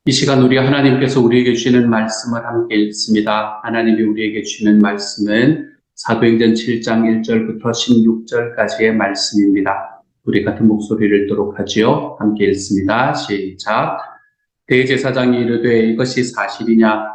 이 시간 우리 하나님께서 우리에게 주시는 말씀을 함께 읽습니다. 하나님이 우리에게 주시는 말씀은 사도행전 7장 1절부터 16절까지의 말씀입니다. 우리 같은 목소리를 듣도록 하지요. 함께 읽습니다. 시작. 대제사장이 이르되 이것이 사실이냐?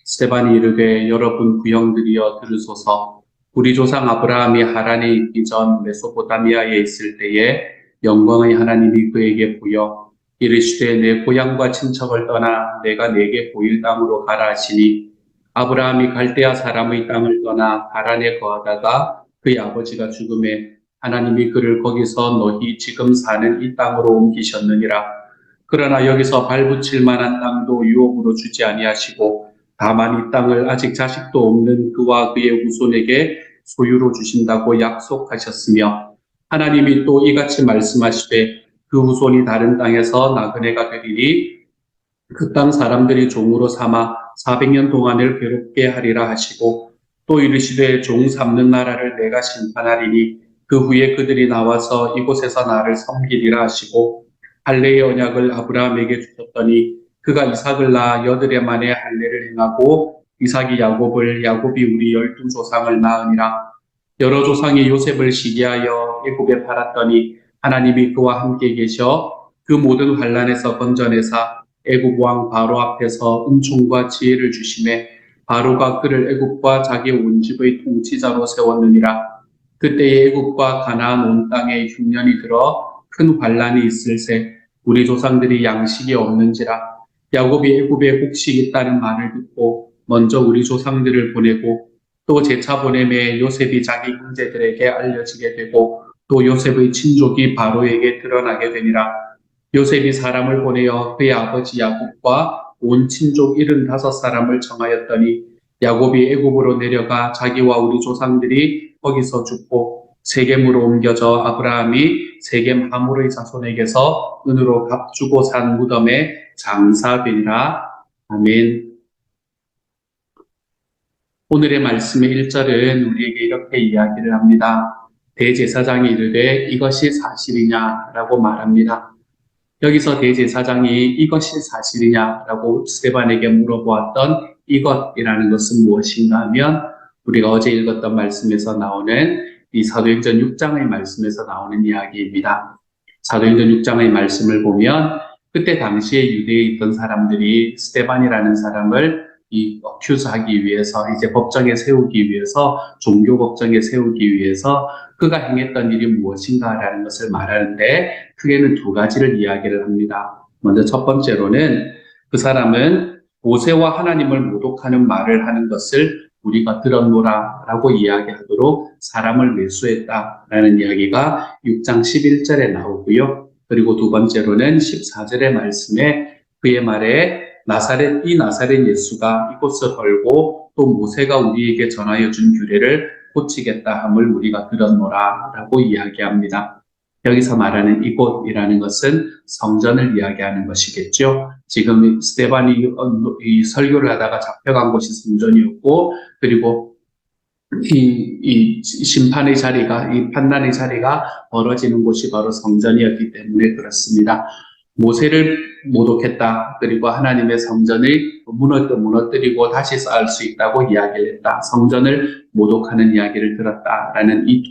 스데반이 이르되 여러분 부형들이여 들으소서. 우리 조상 아브라함이 하란에 있기 전 메소포타미아에 있을 때에 영광의 하나님이 그에게 보여 이르시되 내 고향과 친척을 떠나 내가 내게 보일 땅으로 가라 하시니 아브라함이 갈대아 사람의 땅을 떠나 하란에 거하다가 그의 아버지가 죽음에 하나님이 그를 거기서 너희 지금 사는 이 땅으로 옮기셨느니라. 그러나 여기서 발붙일 만한 땅도 유업으로 주지 아니하시고 다만 이 땅을 아직 자식도 없는 그와 그의 후손에게 소유로 주신다고 약속하셨으며 하나님이 또 이같이 말씀하시되 그 후손이 다른 땅에서 나그네가 되리니 그 땅 사람들이 종으로 삼아 400년 동안을 괴롭게 하리라 하시고 또 이르시되 종 삼는 나라를 내가 심판하리니 그 후에 그들이 나와서 이곳에서 나를 섬기리라 하시고 할례의 언약을 아브라함에게 주셨더니 그가 이삭을 낳아 8해 만에 할례를 행하고 이삭이 야곱을 야곱이 우리 12조상을 낳으니라. 여러 조상이 요셉을 시기하여 애굽에 팔았더니 하나님이 그와 함께 계셔 그 모든 환난에서 건져내사 애굽 왕 바로 앞에서 은총과 지혜를 주심에 바로가 그를 애굽과 자기 온 집의 통치자로 세웠느니라. 그때에 애굽과 가나안 온 땅에 흉년이 들어 큰 환난이 있을새 우리 조상들이 양식이 없는지라. 야곱이 애굽에 곡식이 있다는 말을 듣고 먼저 우리 조상들을 보내고 또 제차 보냄에 요셉이 자기 형제들에게 알려지게 되고 또 요셉의 친족이 바로에게 드러나게 되니라. 요셉이 사람을 보내어 그의 아버지 야곱과 온 친족 75사람을 청하였더니 야곱이 애굽으로 내려가 자기와 우리 조상들이 거기서 죽고 세겜으로 옮겨져 아브라함이 세겜 하물의 자손에게서 은으로 값주고 산 무덤에 장사되니라. 아멘. 오늘의 말씀의 1절은 우리에게 이렇게 이야기를 합니다. 대제사장이 이르되 이것이 사실이냐라고 말합니다. 여기서 대제사장이 이것이 사실이냐라고 스데반에게 물어보았던 이것이라는 것은 무엇인가 하면 우리가 어제 읽었던 말씀에서 나오는 이 사도행전 6장의 말씀에서 나오는 이야기입니다. 사도행전 6장의 말씀을 보면 그때 당시에 유대에 있던 사람들이 스데반이라는 사람을 어큐즈하기 위해서 이제 법정에 세우기 위해서 종교 법정에 세우기 위해서 그가 행했던 일이 무엇인가라는 것을 말하는데 크게는 두 가지를 이야기를 합니다. 먼저 첫 번째로는 그 사람은 모세와 하나님을 모독하는 말을 하는 것을 우리가 들었노라라고 이야기하도록 사람을 매수했다라는 이야기가 6장 11절에 나오고요. 그리고 두 번째로는 14절의 말씀에 그의 말에 이 나사렛 예수가 이곳을 헐고 또 모세가 우리에게 전하여 준 규례를 고치겠다 함을 우리가 들었노라 라고 이야기합니다. 여기서 말하는 이곳이라는 것은 성전을 이야기하는 것이겠죠. 지금 스데반이 이 설교를 하다가 잡혀간 곳이 성전이었고 그리고 이 심판의 자리가 이 판단의 자리가 벌어지는 곳이 바로 성전이었기 때문에 그렇습니다. 모세를 모독했다. 그리고 하나님의 성전을 무너뜨리고 다시 쌓을 수 있다고 이야기를 했다. 성전을 모독하는 이야기를 들었다라는 이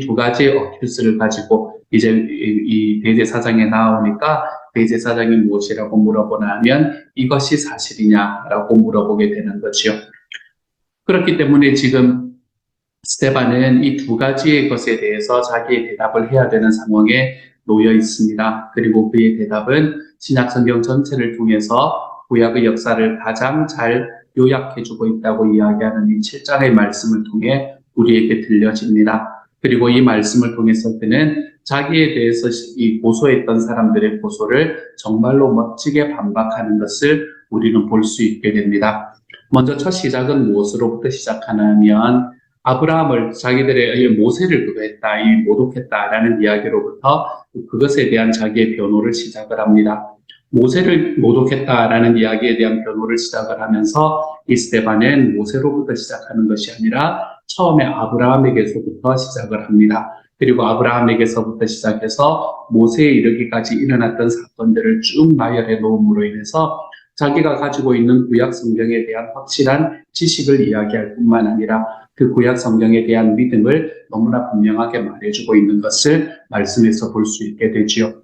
두 가지의 어큐스를 가지고 이제 이 대제사장에 나오니까 대제사장이 무엇이라고 물어보나 하면 이것이 사실이냐라고 물어보게 되는 거죠. 그렇기 때문에 지금 스데반은 이 두 가지의 것에 대해서 자기의 대답을 해야 되는 상황에 놓여 있습니다. 그리고 그의 대답은 신약성경 전체를 통해서 구약의 역사를 가장 잘 요약해주고 있다고 이야기하는 이 7장의 말씀을 통해 우리에게 들려집니다. 그리고 이 말씀을 통해서 그는 자기에 대해서 이 고소했던 사람들의 고소를 정말로 멋지게 반박하는 것을 우리는 볼 수 있게 됩니다. 먼저 첫 시작은 무엇으로부터 시작하냐면 아브라함을 자기들의 모세를 그거했다, 모독했다라는 이야기로부터 그것에 대한 자기의 변호를 시작을 합니다. 모세를 모독했다라는 이야기에 대한 변호를 시작을 하면서 이 스데반은 모세로부터 시작하는 것이 아니라 처음에 아브라함에게서부터 시작을 합니다. 그리고 아브라함에게서부터 시작해서 모세에 이르기까지 일어났던 사건들을 쭉 나열해 놓음으로 인해서 자기가 가지고 있는 구약 성경에 대한 확실한 지식을 이야기할 뿐만 아니라 그 구약 성경에 대한 믿음을 너무나 분명하게 말해주고 있는 것을 말씀에서 볼 수 있게 되지요.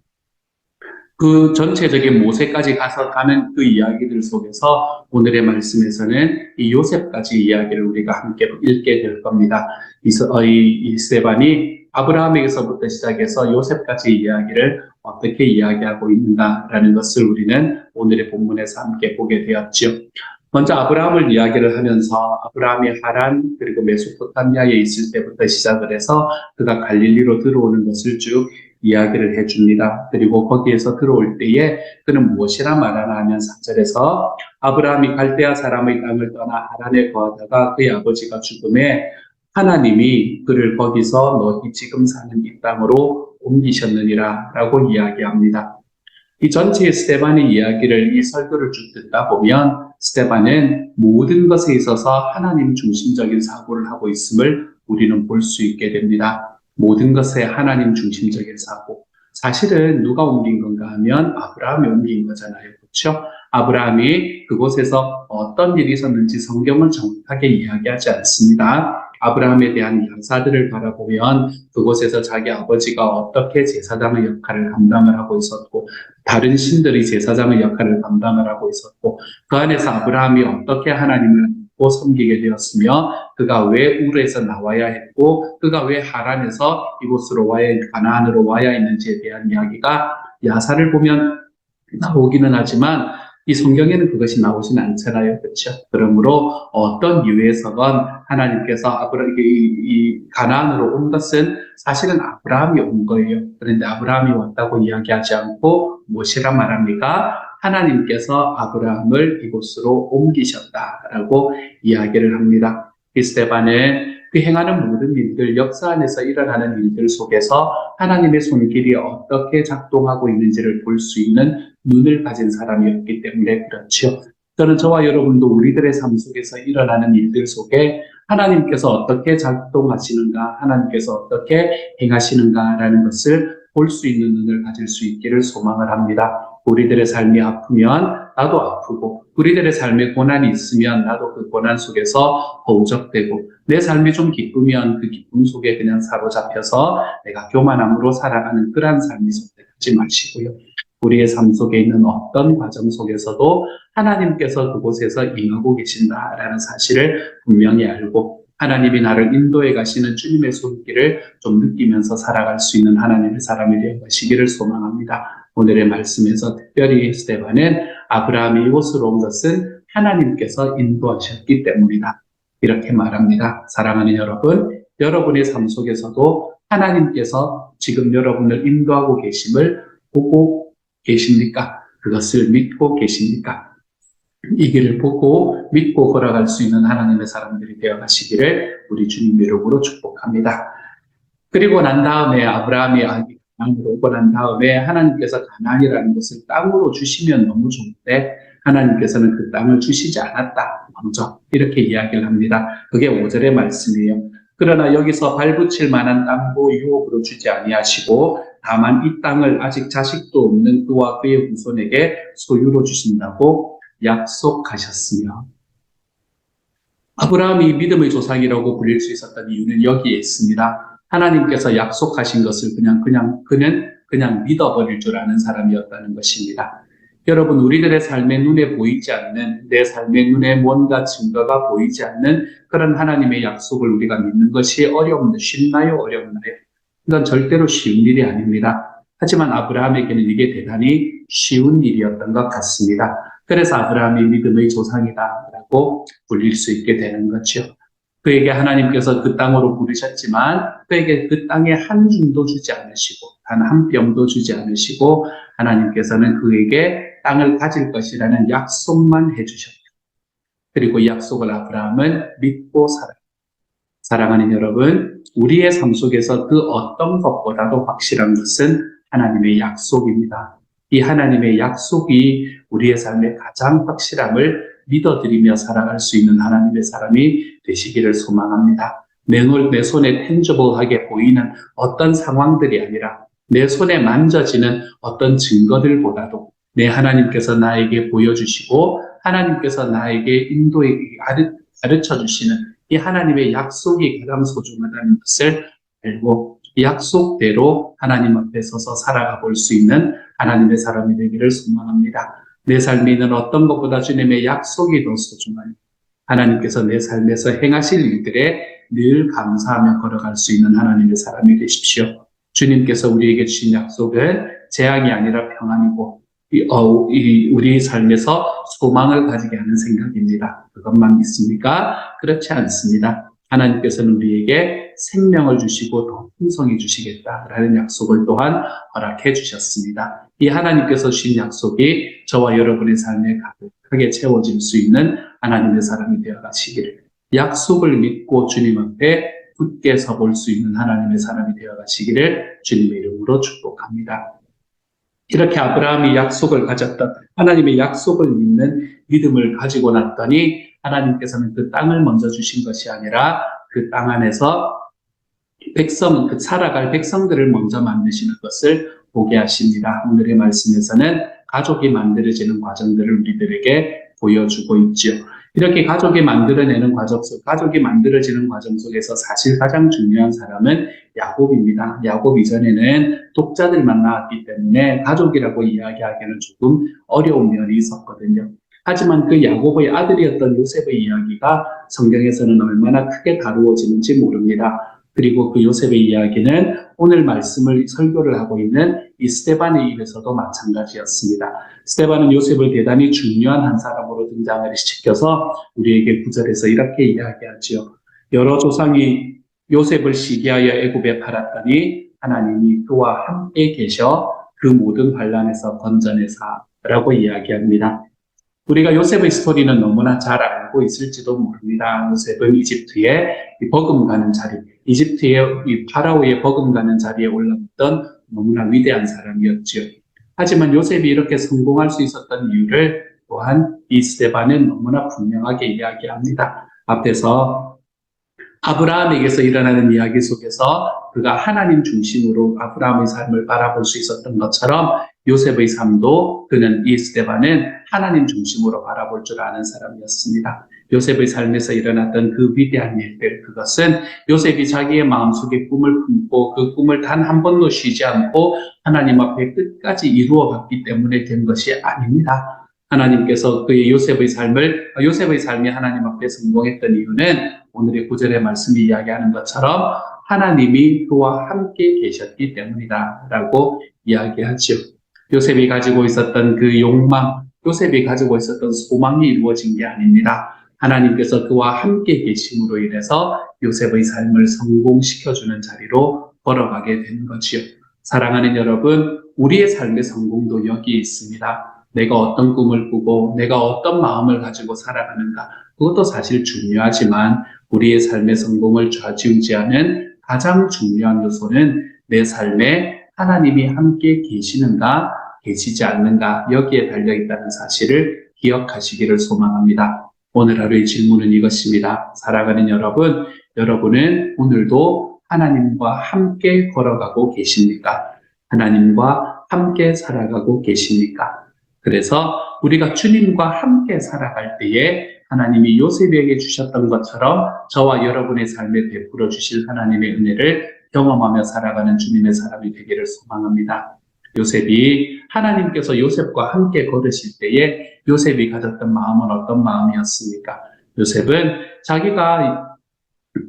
그 전체적인 모세까지 가는 그 이야기들 속에서 오늘의 말씀에서는 이 요셉까지 이야기를 우리가 함께 읽게 될 겁니다. 이 스데반이 아브라함에게서부터 시작해서 요셉까지 이야기를 어떻게 이야기하고 있는가라는 것을 우리는 오늘의 본문에서 함께 보게 되었지요. 먼저 아브라함을 이야기를 하면서 아브라함이 하란 그리고 메소포타미아에 있을 때부터 시작을 해서 그가 갈릴리로 들어오는 것을 쭉 이야기를 해줍니다. 그리고 거기에서 들어올 때에 그는 무엇이라 말하나 하면 4절에서 아브라함이 갈대아 사람의 땅을 떠나 하란에 거하다가 그의 아버지가 죽음에 하나님이 그를 거기서 너희 지금 사는 이 땅으로 옮기셨느니라 라고 이야기합니다. 이 전체의 스데반의 이야기를 이 설교를 쭉 듣다 보면 스데반은 모든 것에 있어서 하나님 중심적인 사고를 하고 있음을 우리는 볼 수 있게 됩니다. 모든 것에 하나님 중심적인 사고. 사실은 누가 옮긴 건가 하면 아브라함이 옮긴 거잖아요. 그렇죠? 아브라함이 그곳에서 어떤 일이 있었는지 성경은 정확하게 이야기하지 않습니다. 아브라함에 대한 야사들을 바라보면 그곳에서 자기 아버지가 어떻게 제사장의 역할을 감당을 하고 있었고 다른 신들이 제사장의 역할을 감당을 하고 있었고 그 안에서 아브라함이 어떻게 하나님을 믿고 섬기게 되었으며 그가 왜 우르에서 나와야 했고 그가 왜 하란에서 이곳으로 가나안으로 와야 했는지에 대한 이야기가 야사를 보면 나오기는 하지만 이 성경에는 그것이 나오지는 않잖아요. 그렇죠? 그러므로 어떤 이유에서건 하나님께서 이 가나안으로 온 것은 사실은 아브라함이 온 거예요. 그런데 아브라함이 왔다고 이야기하지 않고 무엇이라 말합니까? 하나님께서 아브라함을 이곳으로 옮기셨다라고 이야기를 합니다. 이 스데반은 그 행하는 모든 일들, 역사 안에서 일어나는 일들 속에서 하나님의 손길이 어떻게 작동하고 있는지를 볼 수 있는 눈을 가진 사람이었기 때문에 그렇죠. 저는 저와 여러분도 우리들의 삶 속에서 일어나는 일들 속에 하나님께서 어떻게 작동하시는가, 하나님께서 어떻게 행하시는가라는 것을 볼 수 있는 눈을 가질 수 있기를 소망을 합니다. 우리들의 삶이 아프면 나도 아프고 우리들의 삶에 고난이 있으면 나도 그 고난 속에서 허우적대고 내 삶이 좀 기쁘면 그 기쁨 속에 그냥 사로잡혀서 내가 교만함으로 살아가는 그러한 삶이 선택하지 마시고요. 우리의 삶 속에 있는 어떤 과정 속에서도 하나님께서 그곳에서 임하고 계신다라는 사실을 분명히 알고 하나님이 나를 인도해 가시는 주님의 손길을 좀 느끼면서 살아갈 수 있는 하나님의 사람이 되시기를 소망합니다. 오늘의 말씀에서 특별히 스데반은 아브라함이 이곳으로 온 것은 하나님께서 인도하셨기 때문이다. 이렇게 말합니다. 사랑하는 여러분, 여러분의 삶 속에서도 하나님께서 지금 여러분을 인도하고 계심을 보고 계십니까? 그것을 믿고 계십니까? 이 길을 보고 믿고 걸어갈 수 있는 하나님의 사람들이 되어가시기를 우리 주님 이름으로 축복합니다. 그리고 난 다음에 아브라함이 가나안으로 오고 난 다음에 하나님께서 가나안이라는 것을 땅으로 주시면 너무 좋은데 하나님께서는 그 땅을 주시지 않았다. 먼저 이렇게 이야기를 합니다. 그게 5절의 말씀이에요. 그러나 여기서 발붙일 만한 땅도 유업으로 주지 아니하시고 다만 이 땅을 아직 자식도 없는 그와 그의 후손에게 소유로 주신다고 약속하셨으며 아브라함이 믿음의 조상이라고 불릴 수 있었던 이유는 여기에 있습니다. 하나님께서 약속하신 것을 그는 믿어버릴 줄 아는 사람이었다는 것입니다. 여러분, 우리들의 삶의 눈에 보이지 않는, 내 삶의 눈에 뭔가 증거가 보이지 않는 그런 하나님의 약속을 우리가 믿는 것이 쉽나요? 어렵나요? 이건 절대로 쉬운 일이 아닙니다. 하지만 아브라함에게는 이게 대단히 쉬운 일이었던 것 같습니다. 그래서 아브라함이 믿음의 조상이다라고 불릴 수 있게 되는 거죠. 그에게 하나님께서 그 땅으로 부르셨지만 그에게 그 땅에 한 줌도 주지 않으시고 단 한 뼘도 주지 않으시고 하나님께서는 그에게 땅을 가질 것이라는 약속만 해주셨다. 그리고 이 약속을 아브라함은 믿고 살아요. 사랑하는 여러분, 우리의 삶 속에서 그 어떤 것보다도 확실한 것은 하나님의 약속입니다. 이 하나님의 약속이 우리의 삶의 가장 확실함을 믿어드리며 살아갈 수 있는 하나님의 사람이 되시기를 소망합니다. 내 손에 텐저블하게 보이는 어떤 상황들이 아니라 내 손에 만져지는 어떤 증거들보다도 내 하나님께서 나에게 보여주시고 하나님께서 나에게 인도에 가르쳐 주시는 이 하나님의 약속이 가장 소중하다는 것을 알고 이 약속대로 하나님 앞에 서서 살아가 볼 수 있는 하나님의 사람이 되기를 소망합니다. 내 삶에 있는 어떤 것보다 주님의 약속이 더 소중하니 하나님께서 내 삶에서 행하실 일들에 늘 감사하며 걸어갈 수 있는 하나님의 사람이 되십시오. 주님께서 우리에게 주신 약속은 재앙이 아니라 평안이고 우리 삶에서 소망을 가지게 하는 생각입니다. 그것만 믿습니까? 그렇지 않습니다. 하나님께서는 우리에게 생명을 주시고 더 풍성히 주시겠다라는 약속을 또한 허락해 주셨습니다. 이 하나님께서 주신 약속이 저와 여러분의 삶에 가득하게 채워질 수 있는 하나님의 사람이 되어 가시기를, 약속을 믿고 주님 앞에 굳게 서볼 수 있는 하나님의 사람이 되어 가시기를 주님의 이름으로 축복합니다. 이렇게 아브라함이 약속을 가졌던 하나님의 약속을 믿는 믿음을 가지고 났더니 하나님께서는 그 땅을 먼저 주신 것이 아니라 그 땅 안에서 살아갈 백성들을 먼저 만드시는 것을 보게 하십니다. 오늘의 말씀에서는 가족이 만들어지는 과정들을 우리들에게 보여주고 있죠. 이렇게 가족이 만들어지는 과정 속에서 사실 가장 중요한 사람은 야곱입니다. 야곱 이전에는 독자들만 낳았기 때문에 가족이라고 이야기하기는 조금 어려운 면이 있었거든요. 하지만 그 야곱의 아들이었던 요셉의 이야기가 성경에서는 얼마나 크게 다루어지는지 모릅니다. 그리고 그 요셉의 이야기는 오늘 설교를 하고 있는 이 스데반의 입에서도 마찬가지였습니다. 스데반은 요셉을 대단히 중요한 한 사람으로 등장을 시켜서 우리에게 구절에서 이렇게 이야기하지요. 여러 조상이 요셉을 시기하여 애굽에 팔았더니 하나님이 그와 함께 계셔 그 모든 환난에서 건져내사라고 이야기합니다. 우리가 요셉의 스토리는 너무나 잘 알고 있을지도 모릅니다. 요셉은 이집트에 버금가는 자리, 이집트의 이 파라오의 버금가는 자리에 올랐던 너무나 위대한 사람이었지요. 하지만 요셉이 이렇게 성공할 수 있었던 이유를 또한 이 스데반은 너무나 분명하게 이야기합니다. 앞에서 아브라함에게서 일어나는 이야기 속에서 그가 하나님 중심으로 아브라함의 삶을 바라볼 수 있었던 것처럼 요셉의 삶도 이 스데반은 하나님 중심으로 바라볼 줄 아는 사람이었습니다. 요셉의 삶에서 일어났던 그 위대한 일들, 그것은 요셉이 자기의 마음속에 꿈을 품고 그 꿈을 단 한 번도 쉬지 않고 하나님 앞에 끝까지 이루어 갔기 때문에 된 것이 아닙니다. 하나님께서 요셉의 삶이 하나님 앞에 성공했던 이유는 오늘의 구절의 말씀이 이야기하는 것처럼 하나님이 그와 함께 계셨기 때문이다라고 이야기하죠. 요셉이 가지고 있었던 그 욕망, 요셉이 가지고 있었던 소망이 이루어진 게 아닙니다. 하나님께서 그와 함께 계심으로 인해서 요셉의 삶을 성공시켜주는 자리로 걸어가게 된 거지요. 사랑하는 여러분, 우리의 삶의 성공도 여기에 있습니다. 내가 어떤 꿈을 꾸고 내가 어떤 마음을 가지고 살아가는가, 그것도 사실 중요하지만 우리의 삶의 성공을 좌지우지하는 가장 중요한 요소는 내 삶에 하나님이 함께 계시는가 계시지 않는가, 여기에 달려있다는 사실을 기억하시기를 소망합니다. 오늘 하루의 질문은 이것입니다. 살아가는 여러분, 여러분은 오늘도 하나님과 함께 걸어가고 계십니까? 하나님과 함께 살아가고 계십니까? 그래서 우리가 주님과 함께 살아갈 때에 하나님이 요셉에게 주셨던 것처럼 저와 여러분의 삶에 베풀어 주실 하나님의 은혜를 경험하며 살아가는 주님의 사람이 되기를 소망합니다. 하나님께서 요셉과 함께 걸으실 때에 요셉이 가졌던 마음은 어떤 마음이었습니까? 요셉은 자기가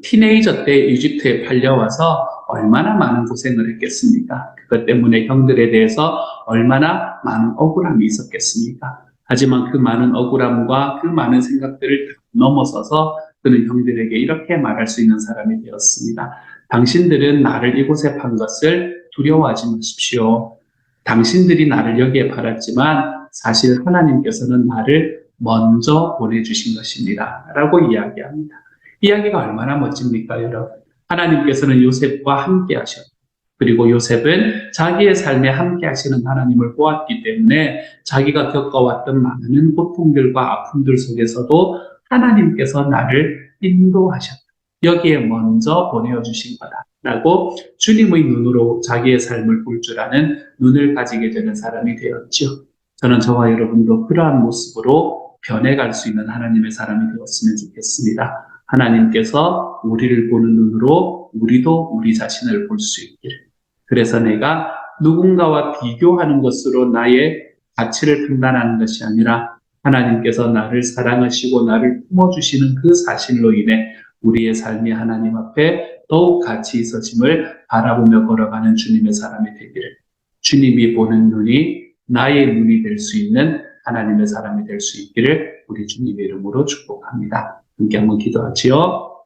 티네이저 때 이집트에 팔려와서 얼마나 많은 고생을 했겠습니까? 그것 때문에 형들에 대해서 얼마나 많은 억울함이 있었겠습니까? 하지만 그 많은 억울함과 그 많은 생각들을 넘어서서 그는 형들에게 이렇게 말할 수 있는 사람이 되었습니다. 당신들은 나를 이곳에 판 것을 두려워하지 마십시오. 당신들이 나를 여기에 팔았지만 사실 하나님께서는 나를 먼저 보내주신 것입니다. 라고 이야기합니다. 이야기가 얼마나 멋집니까, 여러분? 하나님께서는 요셉과 함께 하셨고, 그리고 요셉은 자기의 삶에 함께 하시는 하나님을 보았기 때문에 자기가 겪어왔던 많은 고통들과 아픔들 속에서도 하나님께서 나를 인도하셨다. 여기에 먼저 보내주신 거다라고 주님의 눈으로 자기의 삶을 볼 줄 아는 눈을 가지게 되는 사람이 되었죠. 저는 저와 여러분도 그러한 모습으로 변해갈 수 있는 하나님의 사람이 되었으면 좋겠습니다. 하나님께서 우리를 보는 눈으로 우리도 우리 자신을 볼 수 있기를. 그래서 내가 누군가와 비교하는 것으로 나의 가치를 판단하는 것이 아니라 하나님께서 나를 사랑하시고 나를 품어주시는 그 사실로 인해 우리의 삶이 하나님 앞에 더욱 가치 있어짐을 바라보며 걸어가는 주님의 사람이 되기를, 주님이 보는 눈이 나의 눈이 될 수 있는 하나님의 사람이 될 수 있기를 우리 주님의 이름으로 축복합니다. 함께 한번 기도하지요.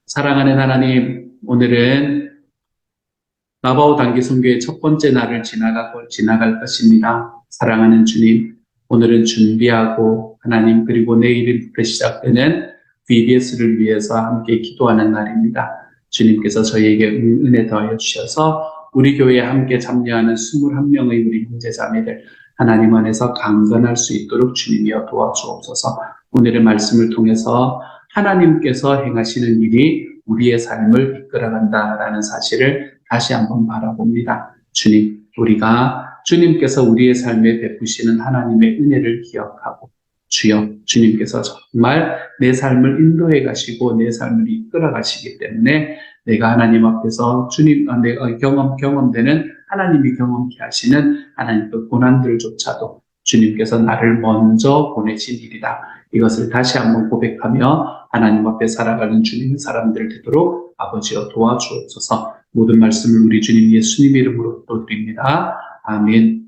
사랑하는 하나님, 오늘은 나바오 단기선교의 첫 번째 날을 지나갈 것입니다. 사랑하는 주님, 오늘은 준비하고 하나님 그리고 내일부터 시작되는 VBS를 위해서 함께 기도하는 날입니다. 주님께서 저희에게 은혜 더하여 주셔서 우리 교회에 함께 참여하는 21명의 우리 형제자매들 하나님 안에서 강건할 수 있도록 주님이여 도와주옵소서. 오늘의 말씀을 통해서 하나님께서 행하시는 일이 우리의 삶을 이끌어간다라는 사실을 다시 한번 바라봅니다. 주님, 우리가 주님께서 우리의 삶에 베푸시는 하나님의 은혜를 기억하고 주여, 주님께서 정말 내 삶을 인도해 가시고 내 삶을 이끌어 가시기 때문에 내가 하나님 앞에서 내가 경험되는 하나님이 경험케 하시는 하나님 그 고난들조차도 주님께서 나를 먼저 보내신 일이다. 이것을 다시 한번 고백하며 하나님 앞에 살아가는 주님의 사람들 되도록 아버지여 도와주옵소서. 모든 말씀을 우리 주님 예수님 이름으로 또 드립니다. 아멘.